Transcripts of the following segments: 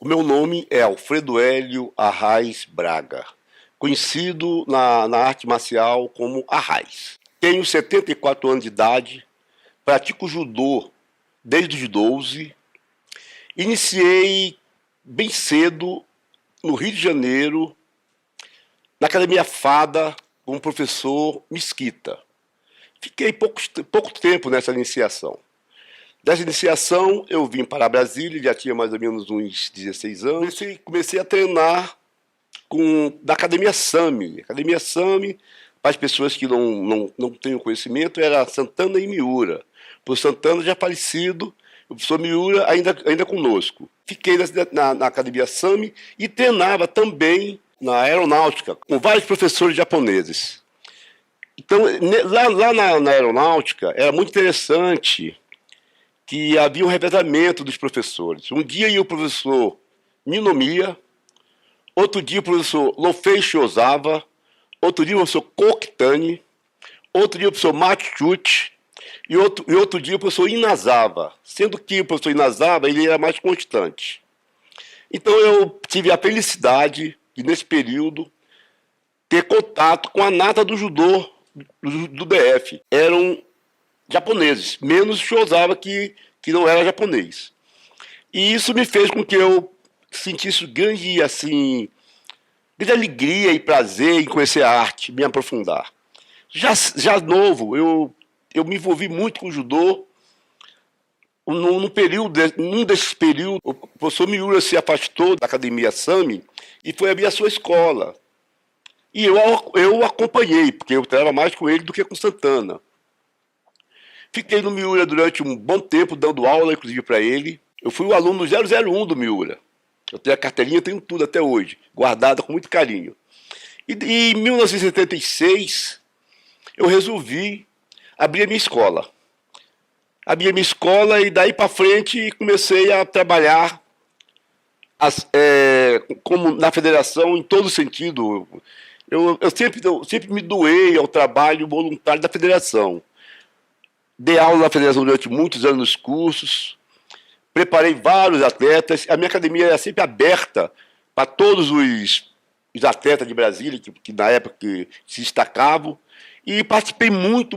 Meu nome é Alfredo Hélio Arraes Braga, conhecido na arte marcial como Arraes. Tenho 74 anos de idade, pratico judô desde os 12. Iniciei bem cedo no Rio de Janeiro, na Academia Fada, com o professor Mesquita. Fiquei pouco tempo nessa iniciação. Dessa iniciação, eu vim para Brasília, já tinha mais ou menos uns 16 anos, e comecei a treinar na Academia Sami. Academia Sami, para as pessoas que não têm conhecimento, era Santana e Miura. Por Santana já falecido, o professor Miura ainda conosco. Fiquei na Academia Sami e treinava também na aeronáutica, com vários professores japoneses. Então, lá na aeronáutica, era muito interessante que havia um revezamento dos professores. Um dia ia o professor Ninomiya, outro dia o professor Lofei Shiozava, outro dia o professor Kokitani, outro dia o professor Matsuchi e outro dia o professor Inazawa, sendo que o professor Inazawa ele era mais constante. Então eu tive a felicidade de, nesse período, ter contato com a nata do judô do DF. Eram japoneses, menos Shiozava, que não era japonês. E isso me fez com que eu sentisse grande alegria e prazer em conhecer a arte, me aprofundar. Já novo, eu me envolvi muito com o judô. Num desses períodos, o professor Miura se afastou da Academia Sami e foi abrir a sua escola. E eu acompanhei, porque eu treinava mais com ele do que com Santana. Fiquei no Miura durante um bom tempo, dando aula, inclusive, para ele. Eu fui o aluno 001 do Miura. Eu tenho a carteirinha, tenho tudo até hoje, guardada com muito carinho. E em 1976, eu resolvi abrir a minha escola. Abri a minha escola e daí para frente comecei a trabalhar como na federação em todo sentido. Eu sempre me doei ao trabalho voluntário da federação. Dei aula na federação durante muitos anos nos cursos, preparei vários atletas. A minha academia era sempre aberta para todos os atletas de Brasília, que na época se destacavam, e participei muito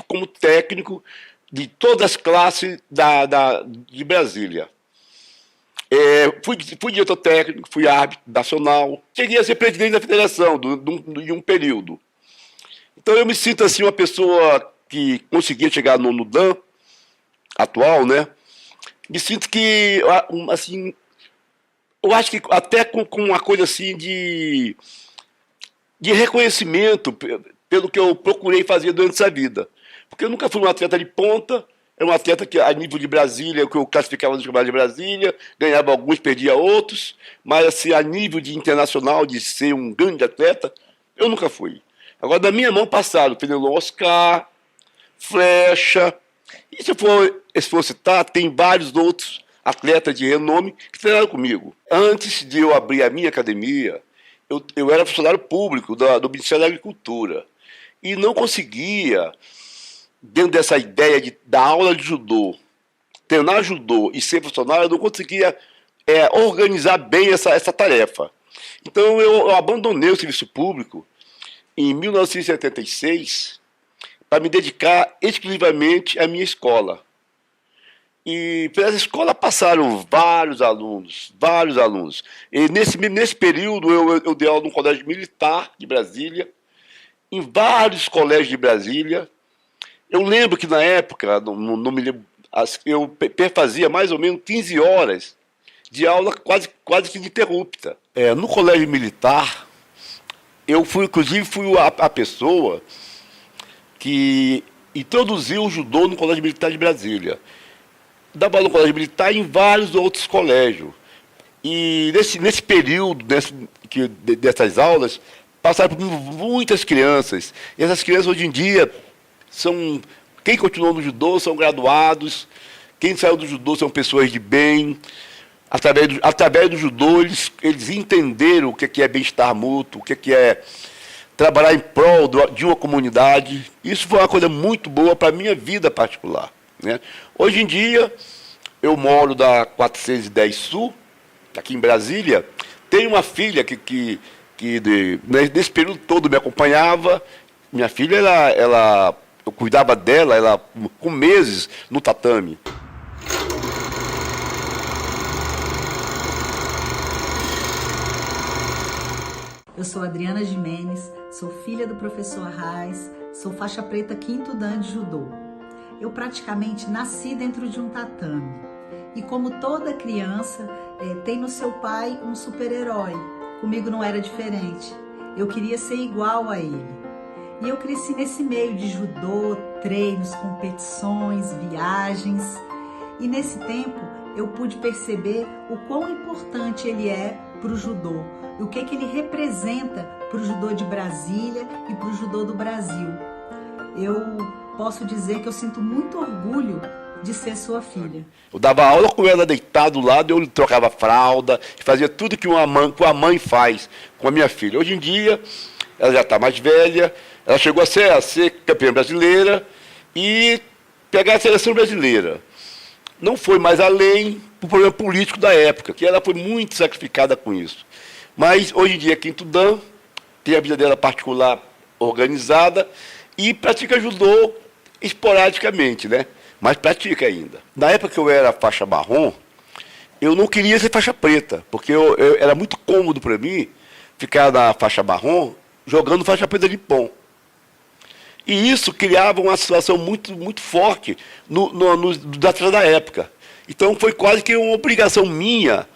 como técnico de todas as classes de Brasília. Fui diretor técnico, fui árbitro nacional, cheguei a ser presidente da federação de um período. Então eu me sinto assim uma pessoa que conseguia chegar no Dan atual, né? Me sinto que, assim, eu acho que até com uma coisa assim de reconhecimento pelo que eu procurei fazer durante essa vida. Porque eu nunca fui um atleta de ponta, era um atleta que a nível de Brasília, que eu classificava nos campeonatos de Brasília, ganhava alguns, perdia outros, mas assim, a nível de internacional, de ser um grande atleta, eu nunca fui. Agora, da minha mão passaram Fenelon Oscar, Flecha, e se for citar, tem vários outros atletas de renome que treinaram comigo. Antes de eu abrir a minha academia, eu era funcionário público do Ministério da Agricultura e não conseguia, dentro dessa ideia de dar aula de judô, treinar judô e ser funcionário, eu não conseguia organizar bem essa tarefa. Então eu abandonei o serviço público em 1976 para me dedicar exclusivamente à minha escola. E pela escola passaram vários alunos. E nesse período eu dei aula num colégio militar de Brasília, em vários colégios de Brasília. Eu lembro que na época, não me lembro, eu fazia mais ou menos 15 horas de aula quase que ininterrupta. No colégio militar, inclusive fui a pessoa que introduziu o judô no Colégio Militar de Brasília. Dava aula no Colégio Militar e em vários outros colégios. E nesse período dessas aulas, passaram por muitas crianças. E essas crianças hoje em dia quem continuou no judô são graduados, quem saiu do judô são pessoas de bem. Através do judô, eles entenderam o que é bem-estar mútuo, o que é trabalhar em prol de uma comunidade. Isso foi uma coisa muito boa para a minha vida particular, né? Hoje em dia, eu moro da 410 Sul, aqui em Brasília, tem uma filha nesse período todo me acompanhava. Minha filha, eu cuidava dela, ela com meses no tatame. Eu sou Adriana Jimenez, sou filha do professor Arraes, sou faixa preta 5º Dan de judô. Eu praticamente nasci dentro de um tatame. E como toda criança, tem no seu pai um super-herói. Comigo não era diferente. Eu queria ser igual a ele. E eu cresci nesse meio de judô, treinos, competições, viagens. E nesse tempo eu pude perceber o quão importante ele é para o judô. E o que ele representa para o judô de Brasília e para o judô do Brasil. Eu posso dizer que eu sinto muito orgulho de ser sua filha. Eu dava aula com ela deitado do lado, eu trocava fralda, fazia tudo que a mãe faz com a minha filha. Hoje em dia, ela já está mais velha, ela chegou a ser campeã brasileira e pegar a seleção brasileira. Não foi mais além do problema político da época, que ela foi muito sacrificada com isso. Mas hoje em dia é 5º Dan, tem a vida dela particular organizada e pratica judô esporadicamente, né? Mas pratica ainda. Na época que eu era faixa marrom, eu não queria ser faixa preta, porque era muito cômodo para mim ficar na faixa marrom jogando faixa preta de pom. E isso criava uma situação muito, muito forte dos atletas da época. Então foi quase que uma obrigação minha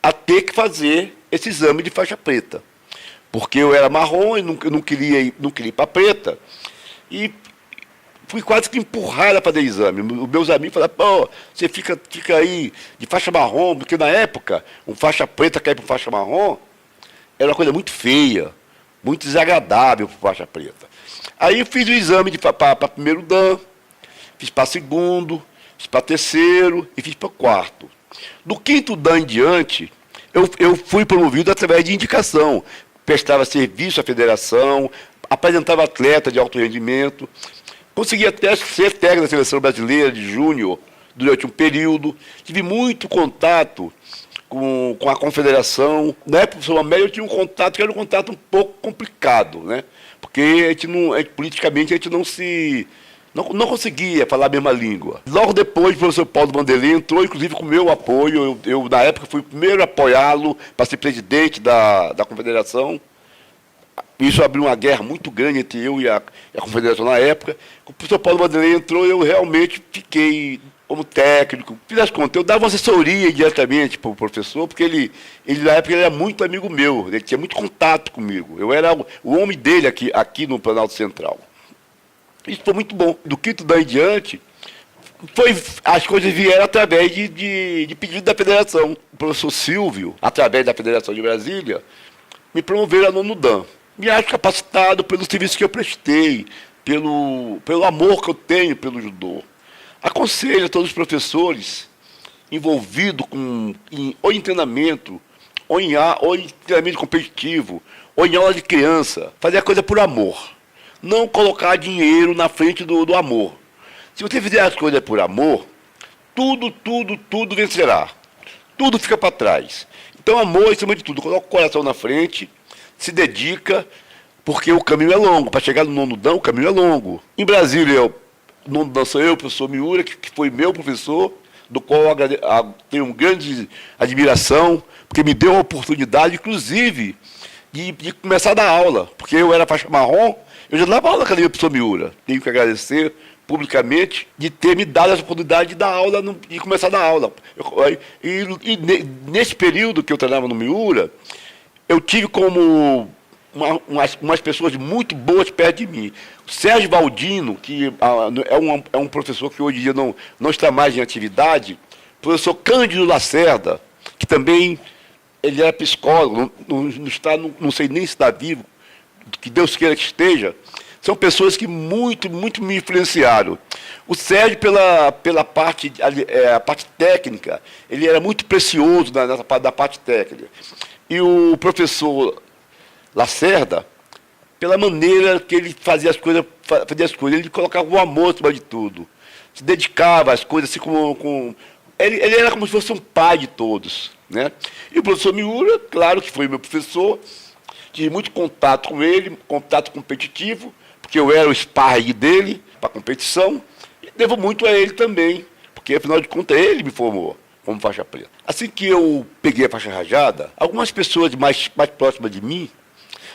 a ter que fazer esse exame de faixa preta. Porque eu era marrom e não queria ir para preta. E fui quase que empurrado a fazer exame. Os meus amigos falaram, pô, você fica aí de faixa marrom, porque na época, um faixa preta cair para faixa marrom era uma coisa muito feia, muito desagradável para faixa preta. Aí eu fiz o exame para 1º Dan, fiz para 2º, fiz para 3º e fiz para 4º. Do 5º Dan em diante, eu fui promovido através de indicação. Prestava serviço à federação, apresentava atleta de alto rendimento, consegui até ser técnico da seleção brasileira de júnior durante um período, tive muito contato com a confederação. Na época, professor Amélia, eu tinha um contato que era um contato um pouco complicado, né? Porque politicamente a gente não conseguia falar a mesma língua. Logo depois, o professor Paulo Vanderlei entrou, inclusive, com o meu apoio. Eu na época, fui o primeiro a apoiá-lo para ser presidente da confederação. Isso abriu uma guerra muito grande entre eu e a confederação na época. O professor Paulo Vanderlei entrou, eu realmente fiquei como técnico. Fiz as contas, eu dava uma assessoria diretamente para o professor, porque ele na época ele era muito amigo meu, ele tinha muito contato comigo. Eu era o homem dele aqui no Planalto Central. Isso foi muito bom. Do 5º Dan em diante, as coisas vieram através de pedido da federação. O professor Silvio, através da Federação de Brasília, me promoveram a 9º Dan. Me acho capacitado pelo serviço que eu prestei, pelo amor que eu tenho pelo judô. Aconselho a todos os professores envolvidos ou em treinamento, ou em treinamento competitivo, ou em aula de criança, fazer a coisa por amor. Não colocar dinheiro na frente do amor. Se você fizer as coisas por amor, tudo vencerá. Tudo fica para trás. Então, amor, em cima de tudo, coloca o coração na frente, se dedica, porque o caminho é longo. Para chegar no 9º Dan, o caminho é longo. Em Brasília, o 9º Dan sou eu, o professor Miura, que foi meu professor, do qual eu tenho uma grande admiração, porque me deu a oportunidade, inclusive, de começar a dar aula. Porque eu era faixa marrom, eu já dava aula com a professor Miura. Tenho que agradecer publicamente de ter me dado essa oportunidade de dar aula, de começar a dar aula. Nesse período que eu treinava no Miura, eu tive como umas pessoas muito boas perto de mim. O Sérgio Baldino, que é um professor que hoje em dia não está mais em atividade, o professor Cândido Lacerda, que também ele era psicólogo, não sei nem se está vivo, que Deus queira que esteja. São pessoas que muito me influenciaram. O Sérgio, pela parte, a parte técnica, ele era muito precioso nessa parte da parte técnica. E o professor Lacerda, pela maneira que ele fazia as coisas, ele colocava o amor acima de tudo. Se dedicava às coisas assim ele era como se fosse um pai de todos. né? E o professor Miura, claro que foi meu professor, tive muito contato com ele, contato competitivo, porque eu era o sparring dele para competição, e devo muito a ele também, porque afinal de contas ele me formou como faixa preta. Assim que eu peguei a faixa rajada, algumas pessoas mais próximas de mim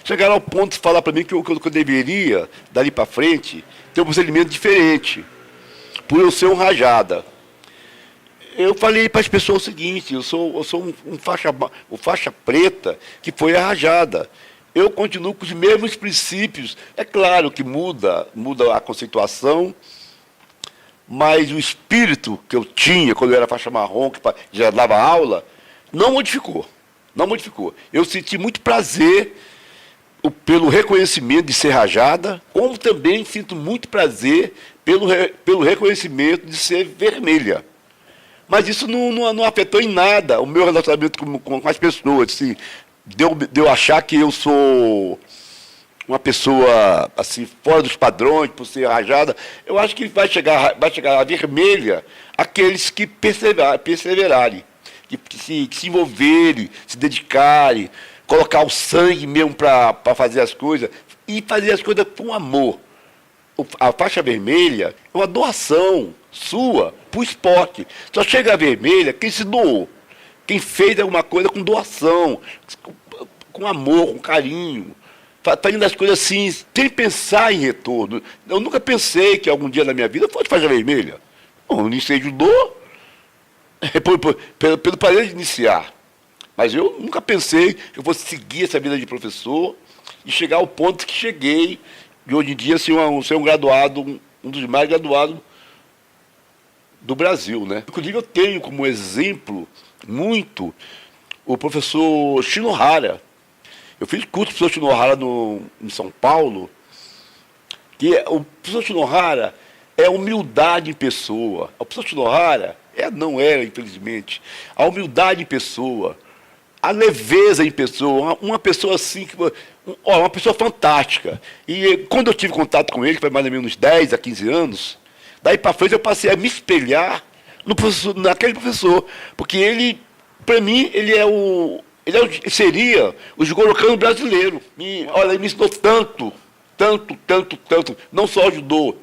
chegaram ao ponto de falar para mim que eu deveria, dali para frente, ter um procedimento diferente, por eu ser um rajada. Eu falei para as pessoas o seguinte: eu sou um faixa preta que foi a rajada. Eu continuo com os mesmos princípios. É claro que muda a conceituação, mas o espírito que eu tinha quando eu era faixa marrom, que já dava aula, não modificou. Não modificou. Eu senti muito prazer pelo reconhecimento de ser rajada, como também sinto muito prazer pelo reconhecimento de ser vermelha. Mas isso não afetou em nada o meu relacionamento com as pessoas. Assim, de eu achar que eu sou uma pessoa assim, fora dos padrões, por ser rajada. Eu acho que vai chegar a vermelha aqueles que perseverarem, que se envolverem, se dedicarem, colocar o sangue mesmo para fazer as coisas, e fazer as coisas com amor. A faixa vermelha é uma doação sua para o esporte. Só chega a vermelha quem se doou, quem fez alguma coisa com doação, com amor, com carinho, fazendo as coisas assim, sem pensar em retorno. Eu nunca pensei que algum dia na minha vida fosse faixa vermelha. Bom, eu iniciei judô pelo prazer de iniciar. Mas eu nunca pensei que eu fosse seguir essa vida de professor e chegar ao ponto que cheguei, de hoje em dia ser um graduado, um dos mais graduados do Brasil, né? Inclusive eu tenho como exemplo muito o professor Shinohara. Eu fiz curso com o professor Shinohara em São Paulo, que o professor Shinohara é humildade em pessoa. O professor Shinohara não era, infelizmente, a humildade em pessoa, a leveza em pessoa, uma pessoa assim, uma pessoa fantástica. E quando eu tive contato com ele, que foi mais ou menos uns 10 a 15 anos, daí para frente eu passei a me espelhar naquele professor, porque ele, para mim, ele seria o judô brasileiro. Olha, ele me ensinou tanto, não só judô,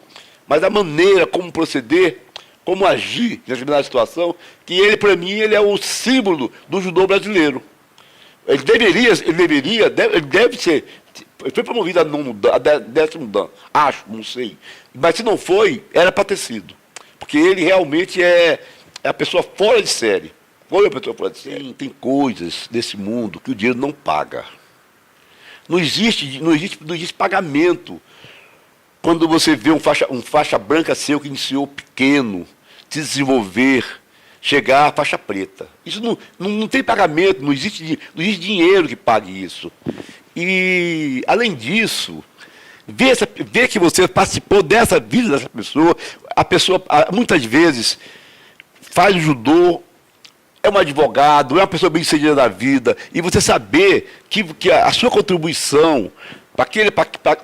mas a maneira como proceder, como agir em determinada situação, que ele, para mim, ele é o símbolo do judô brasileiro. Ele deve ser, ele foi promovido a 10º dan, acho, não sei. Mas se não foi, era para ter sido. Porque ele realmente é a pessoa fora de série. Foi a pessoa fora de série. Tem coisas nesse mundo que o dinheiro não paga. Não existe pagamento. Quando você vê um faixa branca seu que iniciou pequeno, se desenvolver, chegar à faixa preta. Isso não tem pagamento, não existe dinheiro que pague isso. E, além disso, ver que você participou dessa vida dessa pessoa, a pessoa, muitas vezes, faz o judô, é um advogado, é uma pessoa bem-sucedida da vida, e você saber que a sua contribuição,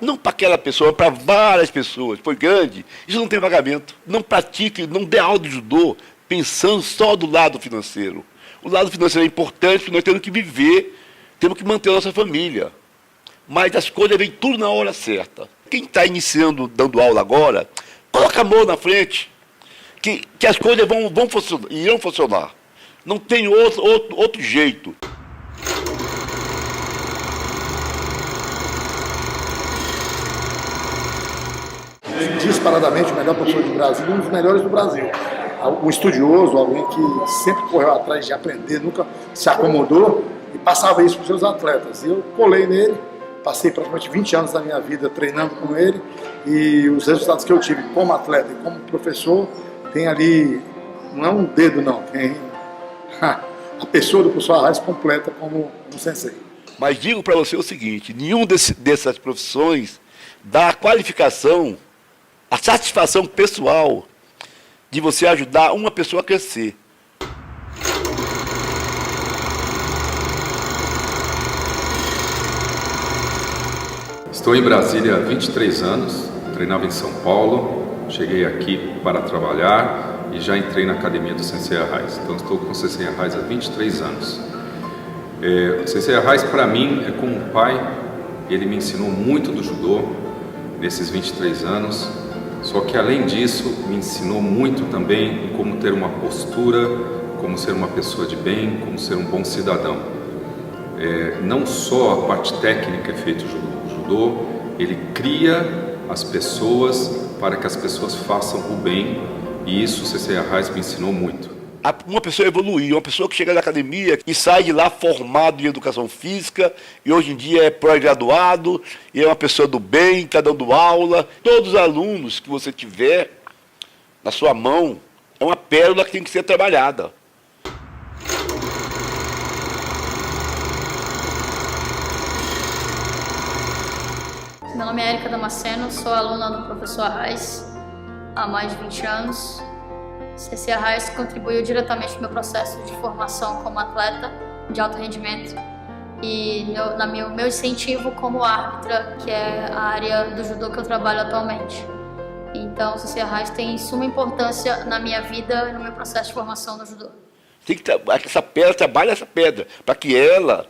não para aquela pessoa, para várias pessoas, foi grande, isso não tem pagamento. Não pratique, não dê aula de judô pensando só do lado financeiro. O lado financeiro é importante, porque nós temos que viver, temos que manter a nossa família. Mas as coisas vêm tudo na hora certa. Quem está iniciando, dando aula agora, coloca a mão na frente, que as coisas irão funcionar. Não tem outro jeito. Disparadamente o melhor professor do Brasil, um dos melhores do Brasil. Um estudioso, alguém que sempre correu atrás de aprender, nunca se acomodou e passava isso para os seus atletas. E eu colei nele, passei praticamente 20 anos da minha vida treinando com ele, e os resultados que eu tive como atleta e como professor, tem ali, não é um dedo não, tem a pessoa do professor Arraes completa como um sensei. Mas digo para você o seguinte: nenhum dessas profissões dá a qualificação, a satisfação pessoal de você ajudar uma pessoa a crescer. Estou em Brasília há 23 anos, treinava em São Paulo, cheguei aqui para trabalhar e já entrei na academia do Sensei Arraes. Então estou com o Sensei Arraes há 23 anos. O Sensei Arraes para mim é como um pai. Ele me ensinou muito do judô nesses 23 anos. Só que além disso me ensinou muito também em como ter uma postura, como ser uma pessoa de bem, como ser um bom cidadão. Não só a parte técnica é feita o judô, ele cria as pessoas para que as pessoas façam o bem, e isso o Sensei Arraes me ensinou muito. Uma pessoa evoluir, uma pessoa que chega na academia e sai de lá formado em educação física e hoje em dia é pós-graduado e é uma pessoa do bem, está dando aula. Todos os alunos que você tiver na sua mão é uma pérola que tem que ser trabalhada. Meu nome é Érica Damasceno, sou aluna do professor Arraes há mais de 20 anos. Sensei Arraes contribuiu diretamente no meu processo de formação como atleta de alto rendimento e meu incentivo como árbitra, que é a área do judô que eu trabalho atualmente. Então, o Sensei Arraes tem suma importância na minha vida e no meu processo de formação no judô. Tem que essa pedra, trabalha essa pedra, para que ela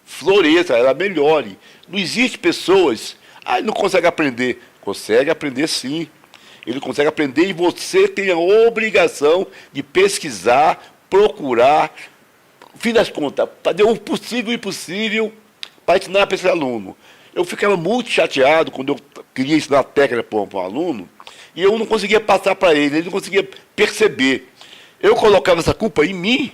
floresça, ela melhore. Não existe pessoas, não consegue aprender. Consegue aprender sim. Ele consegue aprender e você tem a obrigação de pesquisar, procurar, no fim das contas, fazer o possível e impossível para ensinar para esse aluno. Eu ficava muito chateado quando eu queria ensinar a técnica para um aluno e eu não conseguia passar para ele não conseguia perceber. Eu colocava essa culpa em mim,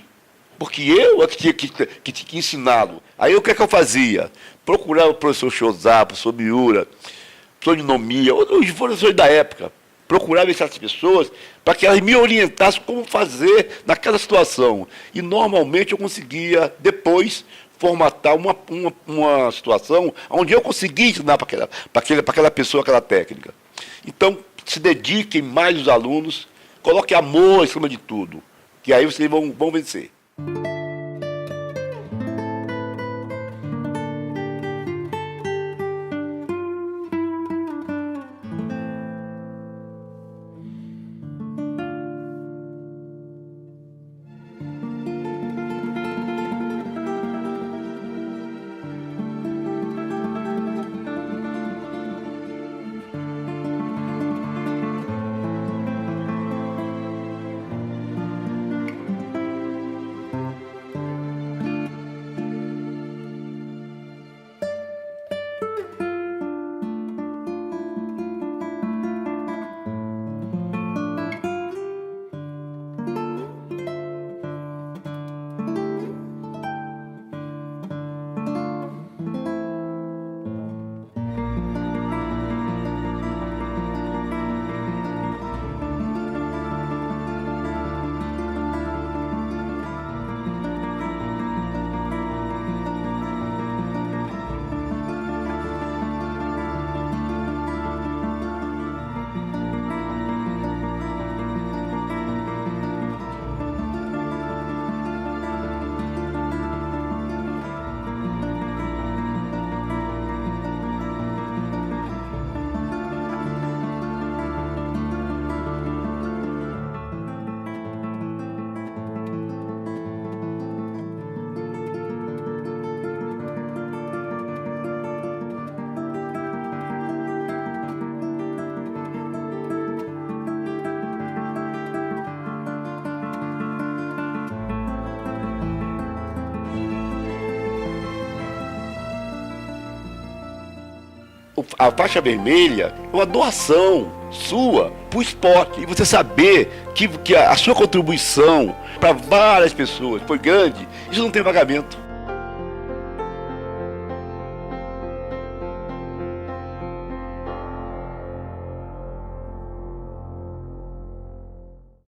porque eu tinha que ensiná-lo. Aí o que é que eu fazia? Procurava o professor Shozá, o professor Miura, o professor Ninomiya, os professores da época. Procurava essas pessoas para que elas me orientassem como fazer naquela situação. E normalmente eu conseguia, depois, formatar uma situação onde eu conseguia ensinar para aquela pessoa aquela técnica. Então, se dediquem mais os alunos, coloquem amor em cima de tudo, que aí vocês vão vencer. A faixa vermelha é uma doação sua para o esporte. E você saber que a sua contribuição para várias pessoas foi grande, isso não tem pagamento.